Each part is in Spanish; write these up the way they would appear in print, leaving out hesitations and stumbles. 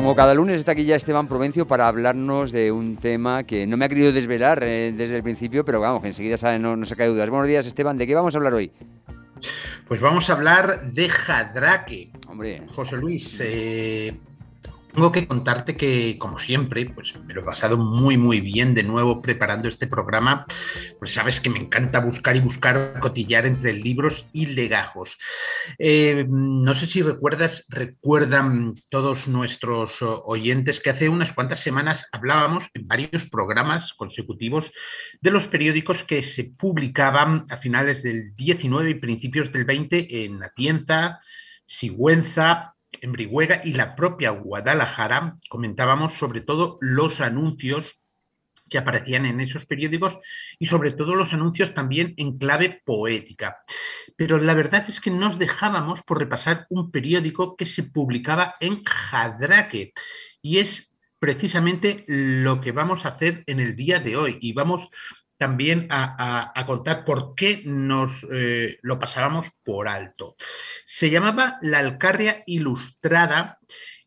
como cada lunes está aquí ya Esteban Provencio para hablarnos de un tema que no me ha querido desvelar desde el principio, pero vamos, que enseguida no se cae dudas. Buenos días, Esteban, ¿de qué vamos a hablar hoy? Pues vamos a hablar de Jadraque. Hombre. José Luis, tengo que contarte que, como siempre, pues me lo he pasado muy, muy bien de nuevo preparando este programa. Pues sabes que me encanta buscar y buscar, cotillar entre libros y legajos. No sé si recuerdan todos nuestros oyentes que hace unas cuantas semanas hablábamos en varios programas consecutivos de los periódicos que se publicaban a finales del 19 y principios del 20 en Atienza, Sigüenza, en Brihuega y la propia Guadalajara. Comentábamos sobre todo los anuncios que aparecían en esos periódicos y sobre todo los anuncios también en clave poética. Pero la verdad es que nos dejábamos por repasar un periódico que se publicaba en Jadraque y es precisamente lo que vamos a hacer en el día de hoy y vamos también a contar por qué nos lo pasábamos por alto. Se llamaba La Alcarria Ilustrada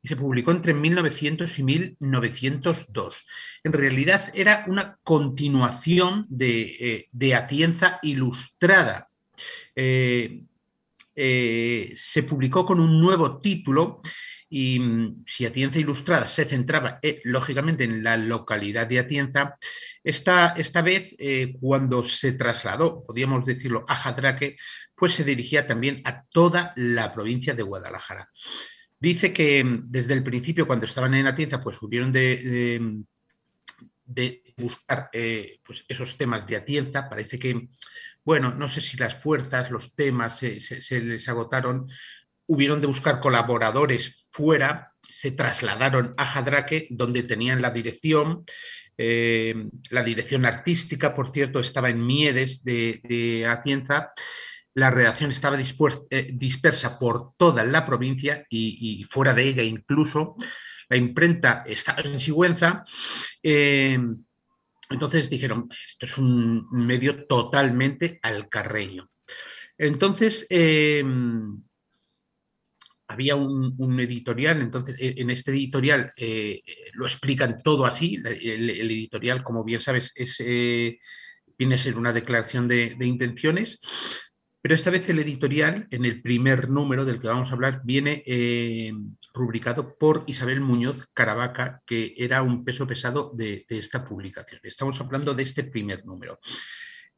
y se publicó entre 1900 y 1902. En realidad era una continuación de Atienza Ilustrada. Se publicó con un nuevo título y si Atienza Ilustrada se centraba lógicamente en la localidad de Atienza, esta vez cuando se trasladó, podríamos decirlo, a Jadraque, pues se dirigía también a toda la provincia de Guadalajara. Dice que desde el principio, cuando estaban en Atienza, pues hubieron de buscar pues esos temas de Atienza. Parece que, bueno, no sé si las fuerzas, los temas se les agotaron, hubieron de buscar colaboradores fuera, se trasladaron a Jadraque, donde tenían la dirección. La dirección artística, por cierto, estaba en Miedes de Atienza. La redacción estaba dispersa por toda la provincia y fuera de ella incluso. La imprenta estaba en Sigüenza. Entonces dijeron, esto es un medio totalmente alcarreño. Entonces, había un editorial, entonces en este editorial lo explican todo así. El editorial, como bien sabes, viene a ser una declaración de intenciones, pero esta vez el editorial, en el primer número del que vamos a hablar, viene rubricado por Isabel Muñoz Caravaca, que era un peso pesado de esta publicación. Estamos hablando de este primer número.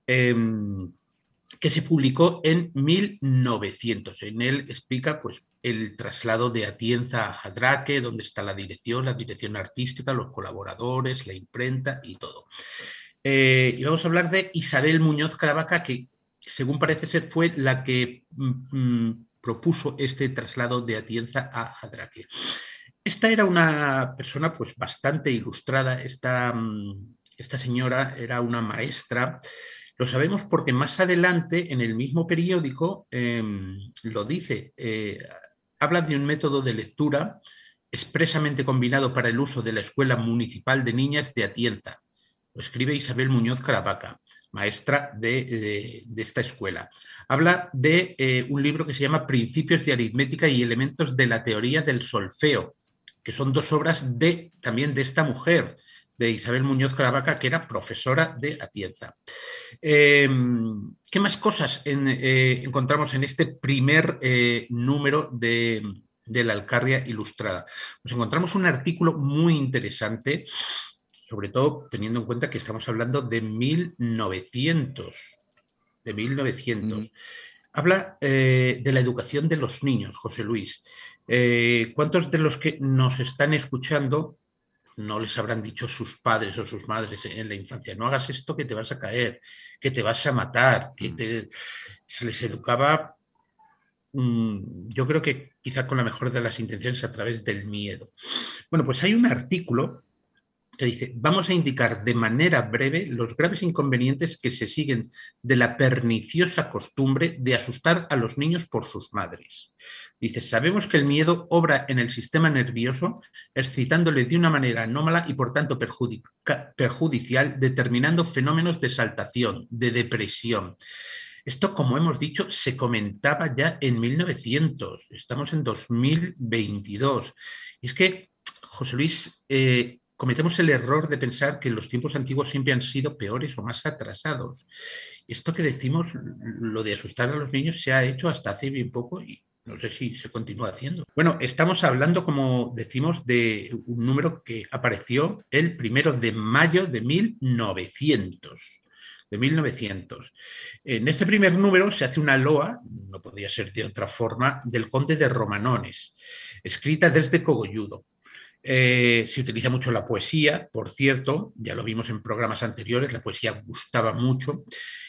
Que se publicó en 1900. En él explica pues, el traslado de Atienza a Jadraque, donde está la dirección artística, los colaboradores, la imprenta y todo. Y vamos a hablar de Isabel Muñoz Caravaca, que según parece ser fue la que propuso este traslado de Atienza a Jadraque. Esta era una persona pues bastante ilustrada. Esta señora era una maestra. Lo sabemos porque más adelante en el mismo periódico lo dice. Habla de un método de lectura expresamente combinado para el uso de la Escuela Municipal de Niñas de Atienza. Lo escribe Isabel Muñoz Caravaca, maestra de esta escuela. Habla de un libro que se llama Principios de Aritmética y Elementos de la Teoría del Solfeo, que son dos obras también de esta mujer, de Isabel Muñoz Caravaca, que era profesora de Atienza. ¿Qué más cosas encontramos en este primer número de la Alcarria Ilustrada? Pues encontramos un artículo muy interesante, sobre todo teniendo en cuenta que estamos hablando de 1900. De 1900. Habla de la educación de los niños, José Luis. ¿Cuántos de los que nos están escuchando no les habrán dicho sus padres o sus madres en la infancia: no hagas esto que te vas a caer, que te vas a matar, se les educaba, yo creo que quizá con la mejor de las intenciones, a través del miedo? Bueno, pues hay un artículo que dice: vamos a indicar de manera breve los graves inconvenientes que se siguen de la perniciosa costumbre de asustar a los niños por sus madres. Dice: sabemos que el miedo obra en el sistema nervioso, excitándole de una manera anómala y por tanto perjudicial, determinando fenómenos de exaltación, de depresión. Esto, como hemos dicho, se comentaba ya en 1900. Estamos en 2022. Y es que, José Luis, cometemos el error de pensar que los tiempos antiguos siempre han sido peores o más atrasados. Esto que decimos, lo de asustar a los niños, se ha hecho hasta hace bien poco y no sé si se continúa haciendo. Bueno, estamos hablando, como decimos, de un número que apareció el 1 de mayo de 1900. De 1900. En este primer número se hace una loa, no podía ser de otra forma, del conde de Romanones, escrita desde Cogolludo. Se utiliza mucho la poesía, por cierto, ya lo vimos en programas anteriores, la poesía gustaba mucho.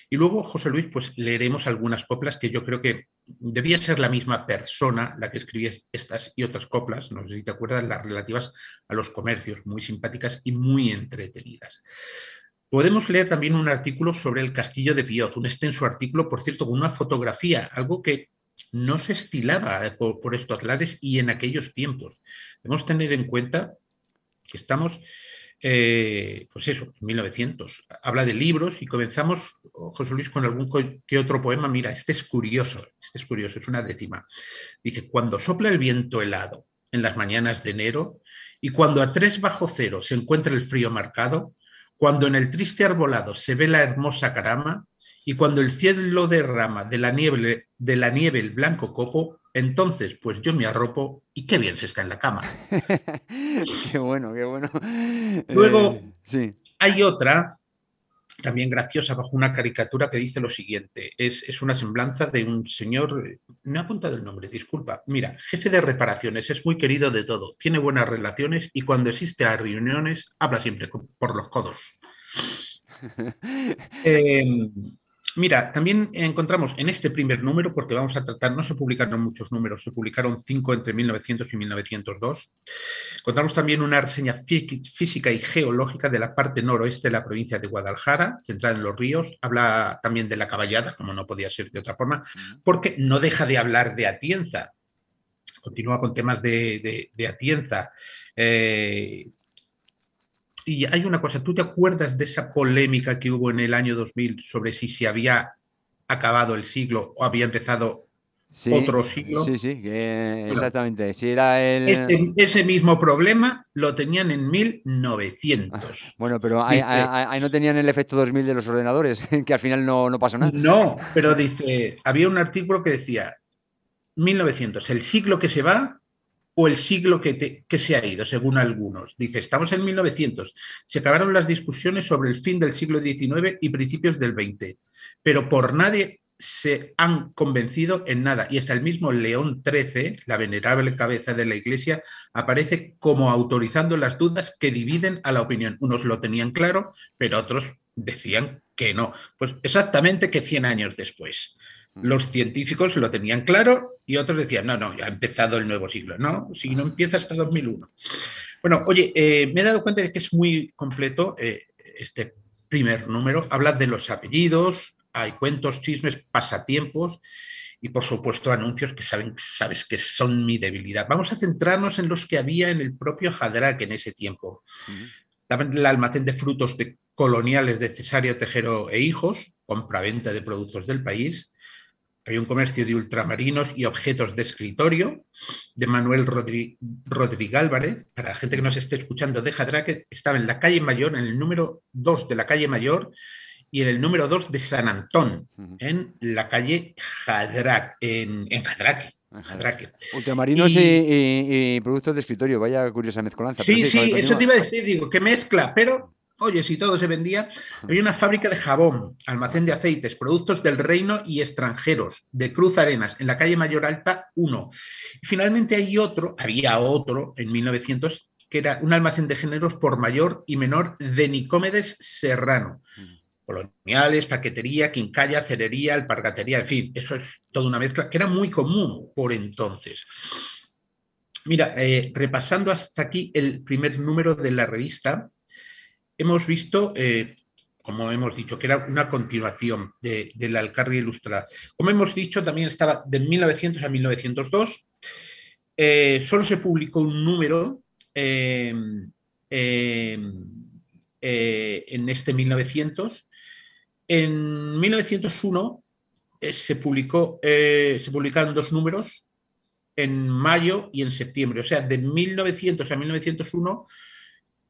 Y luego, José Luis, pues leeremos algunas coplas que yo creo que debía ser la misma persona la que escribía estas y otras coplas, no sé si te acuerdas, las relativas a los comercios, muy simpáticas y muy entretenidas. Podemos leer también un artículo sobre el castillo de Biot, un extenso artículo, por cierto, con una fotografía, algo que no se estilaba por estos lares y en aquellos tiempos. Debemos tener en cuenta que estamos, pues eso, en 1900. Habla de libros y comenzamos, José Luis, con algún que otro poema. Mira, este es curioso, es una décima. Dice, cuando sopla el viento helado en las mañanas de enero y cuando a 3 bajo cero se encuentra el frío marcado, cuando en el triste arbolado se ve la hermosa carama y cuando el cielo derrama de la nieve el blanco copo, entonces pues yo me arropo y qué bien se está en la cama. Qué bueno, qué bueno. Luego Sí. hay otra, también graciosa, bajo una caricatura que dice lo siguiente. Es una semblanza de un señor, no ha apuntado el nombre, disculpa. Mira, jefe de reparaciones, es muy querido de todo, tiene buenas relaciones y cuando asiste a reuniones habla siempre por los codos. Eh, Mira, también encontramos en este primer número, porque vamos a tratar, no se publicaron muchos números, se publicaron 5 entre 1900 y 1902. Encontramos también una reseña física y geológica de la parte noroeste de la provincia de Guadalajara, centrada en los ríos. Habla también de la caballada, como no podía ser de otra forma, porque no deja de hablar de Atienza. Continúa con temas de Atienza. Y hay una cosa, ¿tú te acuerdas de esa polémica que hubo en el año 2000 sobre si se había acabado el siglo o había empezado Sí, otro siglo? sí, sí, Bueno, exactamente. Si era el. ese mismo problema lo tenían en 1900. Bueno, pero ahí, Dice, ahí no tenían el efecto 2000 de los ordenadores, que al final no pasó nada. no, pero dice, había un artículo que decía 1900, el siglo que se va o el siglo que se ha ido, según algunos. Dice, estamos en 1900, se acabaron las discusiones sobre el fin del siglo XIX y principios del XX, pero por nadie se han convencido en nada. Y hasta el mismo León XIII, la venerable cabeza de la Iglesia, aparece como autorizando las dudas que dividen a la opinión. Unos lo tenían claro, pero otros decían que no. Pues exactamente que 100 años después. Los científicos lo tenían claro y otros decían, no, ya ha empezado el nuevo siglo. No, si no empieza hasta 2001. Bueno, oye, me he dado cuenta de que es muy completo este primer número. Habla de los apellidos, hay cuentos, chismes, pasatiempos y, por supuesto, anuncios que sabes que son mi debilidad. Vamos a centrarnos en los que había en el propio Jadraque en ese tiempo. También el almacén de frutos coloniales de Cesario Tejero e Hijos, compraventa de productos del país. Había un comercio de ultramarinos y objetos de escritorio de Manuel Rodríguez Álvarez. Para la gente que nos esté escuchando de Jadraque, estaba en la calle Mayor, en el número 2 de la calle Mayor y en el número 2 de San Antón, en la calle Jadraque, en Jadraque. Jadraque. Ultramarinos y productos de escritorio, vaya curiosa mezcolanza. Pero Sí, sí, sí, eso continúa. te iba a decir, digo, qué mezcla, pero oye, si todo se vendía, había una fábrica de jabón, almacén de aceites, productos del reino y extranjeros, de Cruz Arenas, en la calle Mayor Alta 1. Y finalmente había otro en 1900, que era un almacén de géneros por mayor y menor de Nicómedes Serrano. Coloniales, paquetería, quincalla, cerería, alpargatería, en fin, eso es toda una mezcla que era muy común por entonces. Mira, repasando hasta aquí el primer número de la revista, hemos visto, como hemos dicho, que era una continuación de la Alcarria Ilustrada. Como hemos dicho, también estaba de 1900 a 1902. Solo se publicó un número en este 1900. En 1901 se publicaron 2 números en mayo y en septiembre. O sea, de 1900 a 1901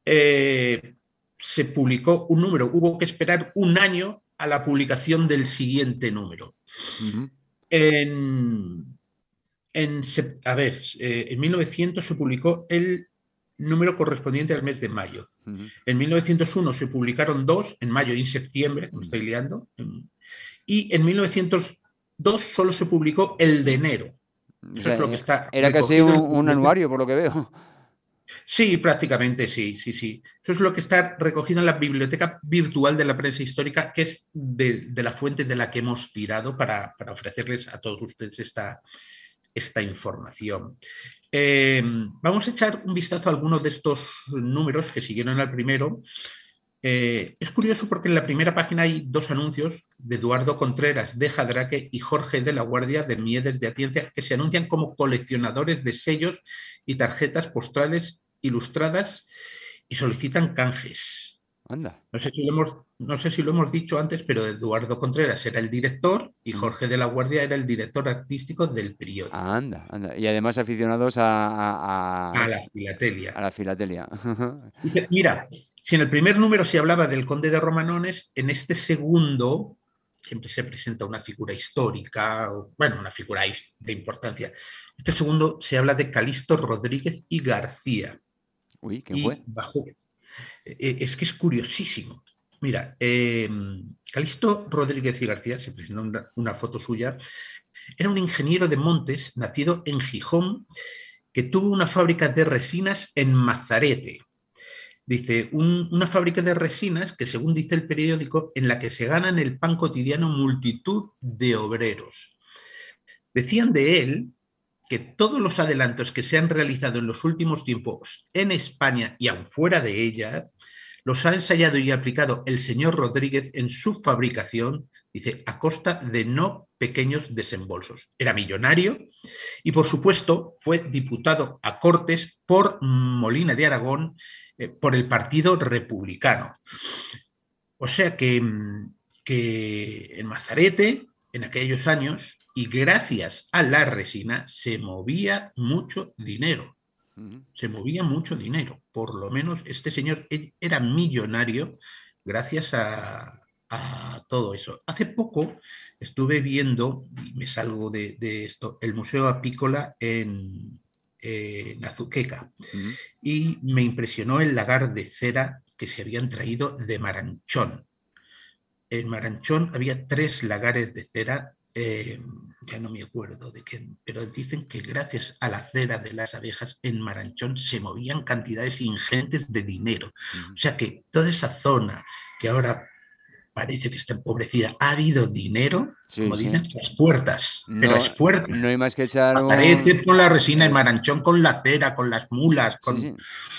se publicó un número. Hubo que esperar un año a la publicación del siguiente número. Ujú. En, en 1900 se publicó el número correspondiente al mes de mayo. Ujú. En 1901 se publicaron dos, en mayo y en septiembre, me estoy liando, y en 1902 solo se publicó el de enero. O Eso sea, es lo que está era casi recogido en la un biblioteca. anuario, por lo que veo. Sí, prácticamente sí, sí, sí. Eso es lo que está recogido en la biblioteca virtual de la prensa histórica, que es de la fuente de la que hemos tirado para ofrecerles a todos ustedes esta información. Vamos a echar un vistazo a algunos de estos números que siguieron al primero. Es curioso porque en la primera página hay dos anuncios de Eduardo Contreras de Jadraque y Jorge de la Guardia de Miedes de Atienza, que se anuncian como coleccionadores de sellos y tarjetas postales ilustradas y solicitan canjes. Anda. No sé si lo hemos dicho antes, pero Eduardo Contreras era el director y Ujú. Jorge de la Guardia era el director artístico del periódico. Anda, anda. Y además aficionados A la filatelia. a la filatelia. Dice, mira, si en el primer número se hablaba del conde de Romanones, en este segundo siempre se presenta una figura histórica, bueno, una figura de importancia. Este segundo se habla de Calixto Rodríguez y García. Uy, ¿quién fue? Y bajo, es que es curiosísimo. Mira, Calixto Rodríguez y García, se presenta una foto suya, era un ingeniero de montes nacido en Gijón que tuvo una fábrica de resinas en Mazarete. Dice, una fábrica de resinas que, según dice el periódico, en la que se ganan el pan cotidiano multitud de obreros. Decían de él que todos los adelantos que se han realizado en los últimos tiempos en España y aun fuera de ella, los ha ensayado y aplicado el señor Rodríguez en su fabricación, dice, a costa de no pequeños desembolsos. Era millonario y, por supuesto, fue diputado a Cortes por Molina de Aragón, por el Partido Republicano. O sea que en Mazarete, en aquellos años, y gracias a la resina, se movía mucho dinero. Ujú. Se movía mucho dinero. Por lo menos este señor era millonario gracias a todo eso. Hace poco estuve viendo, y me salgo de esto, el Museo Apícola en Azuqueca, Ujú. y me impresionó el lagar de cera que se habían traído de Maranchón. En Maranchón había 3 lagares de cera, ya no me acuerdo de qué, pero dicen que gracias a la cera de las abejas en Maranchón se movían cantidades ingentes de dinero. O Ujú. sea que toda esa zona que ahora parece que está empobrecida, ha habido dinero, Sí, como sí. dicen, las puertas, pero es No, puertas. no hay más que echar Mazarete con la resina, en eh, Maranchón con la cera, con las mulas, sí, con... sí.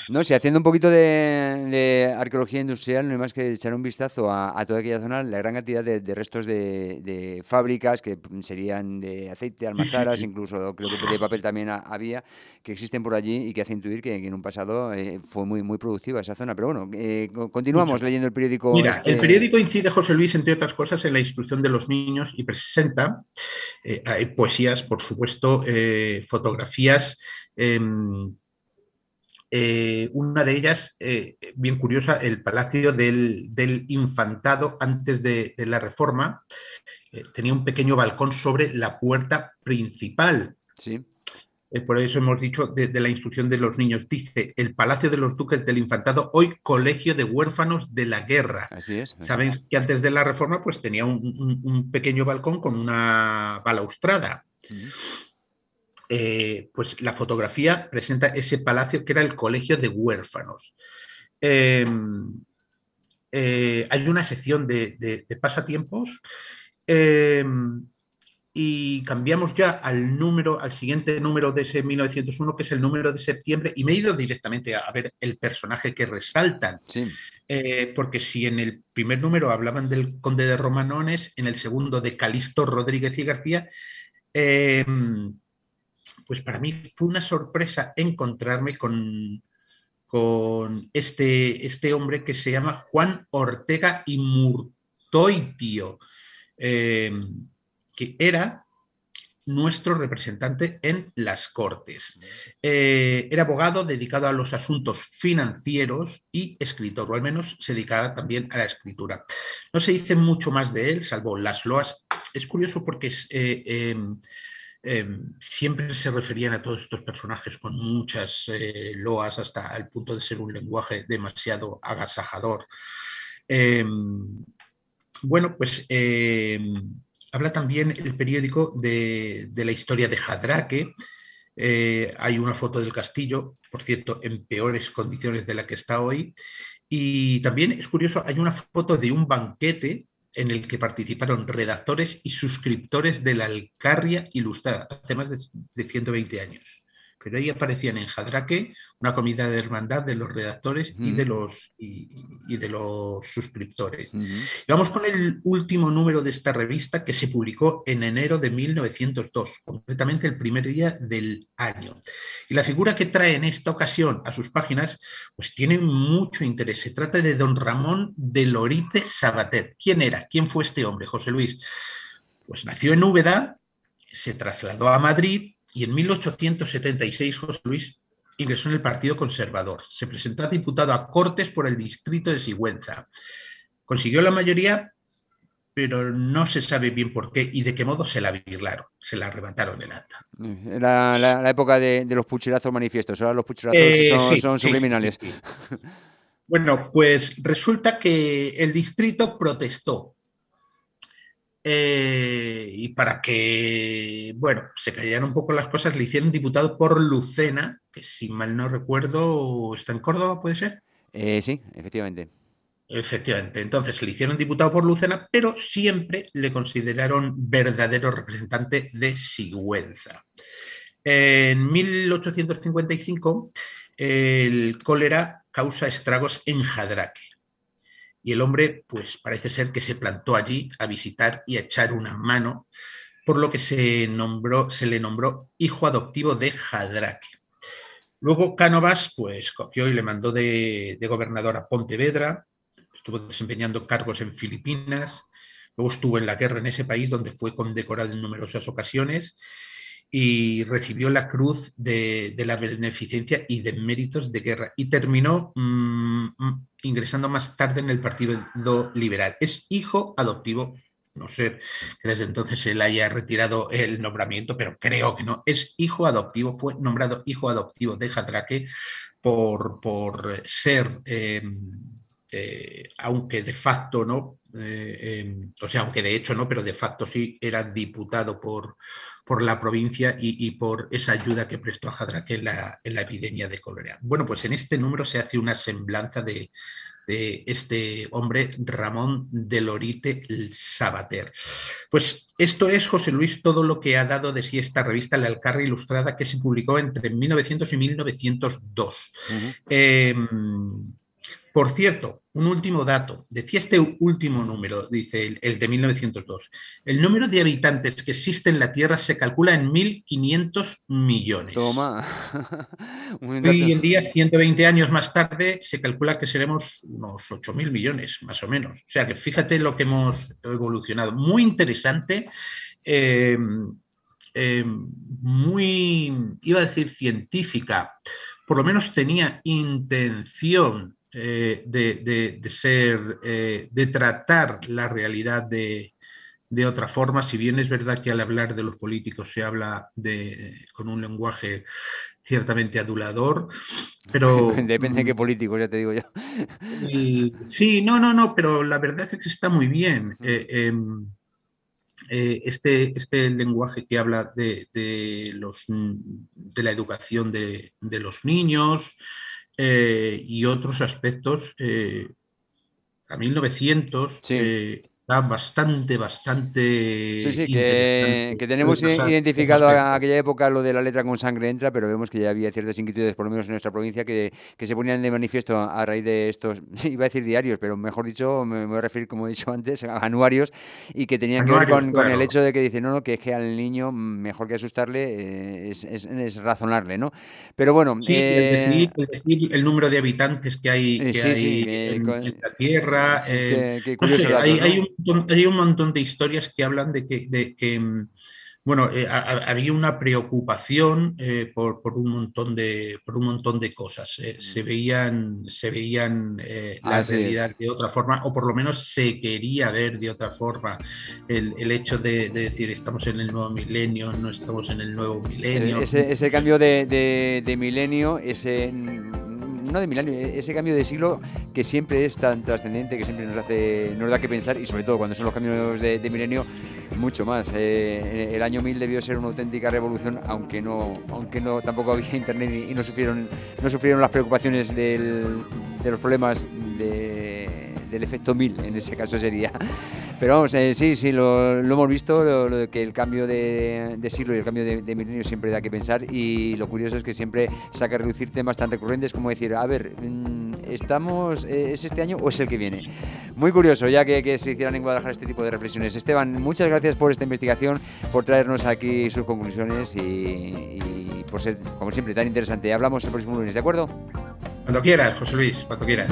No, sí, haciendo un poquito de arqueología industrial, no hay más que echar un vistazo a toda aquella zona, la gran cantidad de restos de fábricas que serían de aceite, Sí, sí, almazaras, sí. incluso creo que de papel también había, que existen por allí y que hace intuir que en un pasado fue muy, muy productiva esa zona. Pero bueno, continuamos Mucho. leyendo el periódico Mira, el este. periódico incide, José Luis, entre otras cosas, en la instrucción de los niños y presenta hay poesías, por supuesto, fotografías. eh, una de ellas, bien curiosa, el Palacio del Infantado antes de la Reforma, tenía un pequeño balcón sobre la puerta principal. Sí, Por eso hemos dicho de la instrucción de los niños. Dice, el Palacio de los Duques del Infantado, hoy Colegio de Huérfanos de la Guerra. así es, así es. Sabéis que antes de la Reforma pues tenía un pequeño balcón con una balaustrada. Ujú. Pues la fotografía presenta ese palacio que era el Colegio de Huérfanos. Eh, hay una sección de pasatiempos, eh, y cambiamos ya al siguiente número de ese 1901, que es el número de septiembre, y me he ido directamente a ver el personaje que resaltan. Sí. Porque si en el primer número hablaban del conde de Romanones, en el segundo de Calixto Rodríguez y García, eh, pues para mí fue una sorpresa encontrarme con este hombre que se llama Juan Ortega y Murtoitio, eh, que era nuestro representante en las Cortes. Era abogado dedicado a los asuntos financieros y escritor, o al menos se dedicaba también a la escritura. No se dice mucho más de él, salvo las loas. Es curioso porque siempre se referían a todos estos personajes con muchas loas hasta el punto de ser un lenguaje demasiado agasajador. Bueno, pues habla también el periódico de la historia de Jadraque. Hay una foto del castillo, por cierto, en peores condiciones de la que está hoy. Y también es curioso, hay una foto de un banquete en el que participaron redactores y suscriptores de la Alcarria Ilustrada, hace más de 120 años. Pero ahí aparecían en Jadraque una comida de hermandad de los redactores y de los suscriptores. Y vamos con el último número de esta revista, que se publicó en enero de 1902, concretamente el primer día del año. Y la figura que trae en esta ocasión a sus páginas pues tiene mucho interés. Se trata de don Ramón de Lorite Sabater. ¿Quién era? ¿Quién fue este hombre, José Luis? Pues nació en Úbeda, se trasladó a Madrid y en 1876, José Luis, ingresó en el Partido Conservador. Se presentó a diputado a Cortes por el distrito de Sigüenza. Consiguió la mayoría, pero no se sabe bien por qué y de qué modo se la virlaron, se la arrebataron el acta. Era la época de los pucherazos manifiestos. Ahora los pucherazos son subliminales. Sí. Bueno, pues resulta que el distrito protestó. Y para que, bueno, se callaran un poco las cosas, le hicieron diputado por Lucena, que si mal no recuerdo, está en Córdoba, ¿puede ser? Sí, efectivamente. Efectivamente. Entonces le hicieron diputado por Lucena, pero siempre le consideraron verdadero representante de Sigüenza. En 1855, el cólera causa estragos en Jadraque. Y el hombre, pues parece ser que se plantó allí a visitar y a echar una mano, por lo que se le nombró hijo adoptivo de Jadraque. Luego Cánovas, pues cogió y le mandó de gobernador a Pontevedra, estuvo desempeñando cargos en Filipinas, luego estuvo en la guerra en ese país, donde fue condecorado en numerosas ocasiones, y recibió la cruz de la beneficencia y de méritos de guerra, y terminó ingresando más tarde en el Partido Liberal. Es hijo adoptivo, no sé que desde entonces él haya retirado el nombramiento, pero creo que no, es hijo adoptivo, fue nombrado hijo adoptivo de Jadraque por ser, aunque de facto no, o sea, aunque de hecho no, pero de facto sí, era diputado por la provincia y por esa ayuda que prestó a Jadraque en la epidemia de cólera. Bueno, pues en este número se hace una semblanza de este hombre, Ramón de Lorite Sabater. Pues esto es, José Luis, todo lo que ha dado de sí esta revista, La Alcarria Ilustrada, que se publicó entre 1900 y 1902. Por cierto, un último dato. Decía este último número, dice el de 1902. El número de habitantes que existe en la Tierra se calcula en 1.500 millones. Toma. Hoy en día, 120 años más tarde, se calcula que seremos unos 8.000 millones, más o menos. O sea que fíjate lo que hemos evolucionado. Muy interesante. Muy, iba a decir científica. Por lo menos tenía intención de tratar la realidad de otra forma, si bien es verdad que al hablar de los políticos se habla con un lenguaje ciertamente adulador, pero... Depende de qué político, ya te digo yo. Sí, no, pero la verdad es que está muy bien. Este lenguaje que habla de la educación de los niños, y otros aspectos, a 1900 Sí. está bastante Sí, interesante. que tenemos identificado a aquella época lo de la letra con sangre entra, pero vemos que ya había ciertas inquietudes, por lo menos en nuestra provincia, que se ponían de manifiesto a raíz de estos, iba a decir diarios, pero mejor dicho, me voy a referir, como he dicho antes, a anuarios, y que tenían que ver con el hecho de que dicen, no, que es que al niño mejor que asustarle es razonarle, ¿no? Pero bueno... Sí, el decir el número de habitantes que hay, en la Tierra. Qué no sé, datos, ¿no? hay un montón de historias que hablan de que Bueno, había una preocupación por por un montón de cosas. Se veían la Así es. realidad de otra forma, o por lo menos se quería ver de otra forma el hecho de decir estamos en el nuevo milenio, no estamos en el nuevo milenio. Ese cambio de milenio, no de milenio, ese cambio de siglo que siempre es tan trascendente, que siempre nos da que pensar, y sobre todo cuando son los cambios de milenio, mucho más. El año 1000 debió ser una auténtica revolución, aunque no tampoco había internet y no sufrieron las preocupaciones de los problemas del efecto 1000, en ese caso sería. Pero vamos, sí, lo hemos visto, lo de que el cambio de siglo y el cambio de milenio siempre da que pensar, y lo curioso es que siempre saca a reducir temas tan recurrentes como decir, a ver, ¿es este año o es el que viene? Muy curioso, ya que se hicieran en Guadalajara este tipo de reflexiones. Esteban, muchas gracias por esta investigación, por traernos aquí sus conclusiones y por ser, como siempre, tan interesante. Hablamos el próximo lunes, ¿de acuerdo? Cuando quieras, José Luis, cuando quieras.